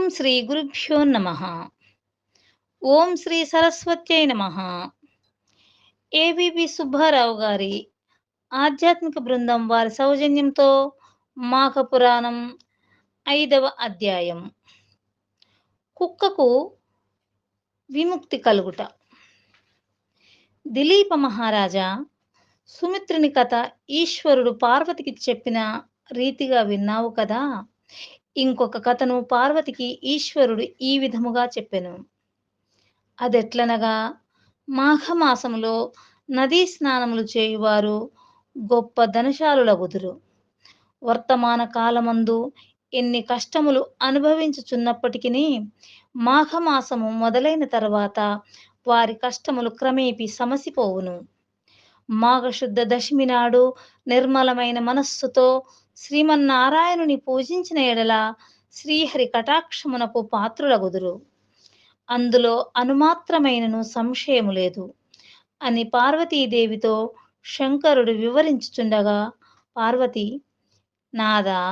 శ్రీ గురుభ్యో నమః. ఓం శ్రీ సరస్వత్యై నమః. ఏబీబీ సుబ్బారావు గారి ఆధ్యాత్మిక బృందం వారి సౌజన్యంతో మాఘ పురాణం 5వ అధ్యాయం. కుక్కకు విముక్తి కలుగుట. దిలీప మహారాజా, సుమిత్రుని కథ ఈశ్వరుడు పార్వతికి చెప్పిన రీతిగా విన్నావు కదా. ఇంకొక కథను పార్వతికి ఈశ్వరుడు ఈ విధముగా చెప్పెను. అదెట్లనగా, మాఘమాసములో నదీ స్నానములు చేయువారు గొప్ప ధనశాలులగుదురు. వర్తమాన కాలమందు ఎన్ని కష్టములు అనుభవించుచున్నప్పటికిని మాఘమాసము మొదలైన తర్వాత వారి కష్టములు క్రమేపీ సమసిపోవును. మాఘశుద్ధ దశమి నాడు నిర్మలమైన మనస్సుతో శ్రీమన్నారాయణుని పూజించిన ఎడల శ్రీహరి కటాక్షమునకు పాత్రులగుదురు. అందులో అనుమాత్రమైనను సంశయము లేదు అని పార్వతీదేవితో శంకరుడు వివరించుచుండగా, పార్వతి, నాదా,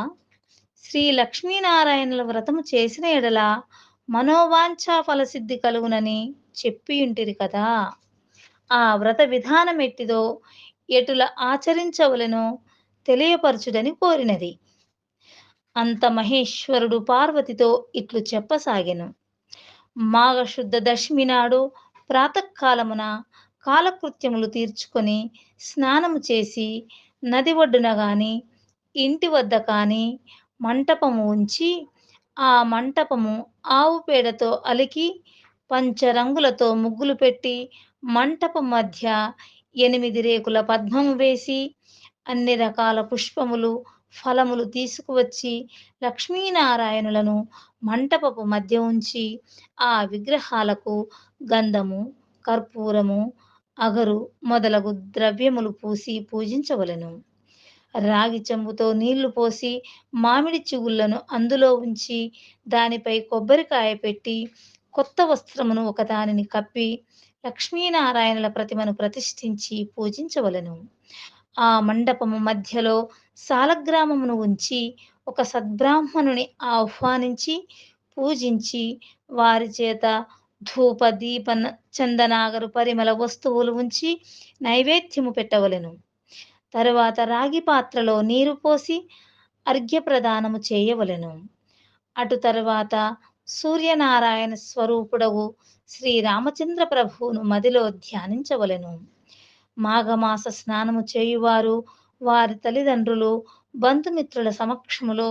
శ్రీ లక్ష్మీనారాయణుల వ్రతము చేసిన ఎడల మనోవాంఛా ఫలసిద్ధి కలుగునని చెప్పియుంటిరి కదా. ఆ వ్రత విధానం ఎట్టిదో, ఎటుల ఆచరించవలెనో తెలియపరచుడని కోరినది. అంత మహేశ్వరుడు పార్వతితో ఇట్లు చెప్పసాగెను. మాఘశుద్ధ దశమి నాడు ప్రాతకాలమున కాలకృత్యములు తీర్చుకొని స్నానము చేసి నది ఒడ్డున గాని ఇంటి వద్ద కాని మంటపము ఉంచి, ఆ మంటపము ఆవు పేడతో అలికి పంచరంగులతో ముగ్గులు పెట్టి మంటపం మధ్య 8 రేకుల పద్మము వేసి అన్ని రకాల పుష్పములు ఫలములు తీసుకువచ్చి లక్ష్మీనారాయణులను మంటపపు మధ్య ఉంచి ఆ విగ్రహాలకు గంధము, కర్పూరము, అగరు మొదలగు ద్రవ్యములు పూసి పూజించవలెను. రాగి చెంబుతో నీళ్లు పోసి మామిడి చిగుళ్లను అందులో ఉంచి దానిపై కొబ్బరికాయ పెట్టి కొత్త వస్త్రమును ఒకదానిని కప్పి లక్ష్మీనారాయణుల ప్రతిమను ప్రతిష్ఠించి పూజించవలెను. ఆ మండపము మధ్యలో సాలగ్రామమును ఉంచి ఒక సద్బ్రాహ్మణుని ఆహ్వానించి పూజించి వారి చేత ధూప దీప చందనాగరు పరిమళ వస్తువులు ఉంచి నైవేద్యము పెట్టవలెను. తరువాత రాగి పాత్రలో నీరు పోసి అర్ఘ్యప్రదానము చేయవలెను. అటు తరువాత సూర్యనారాయణ స్వరూపుడగు శ్రీరామచంద్ర ప్రభువును మదిలో ధ్యానించవలెను. మాఘమాస స్నానము చేయువారు వారి తల్లిదండ్రులు, బంధుమిత్రుల సమక్షములో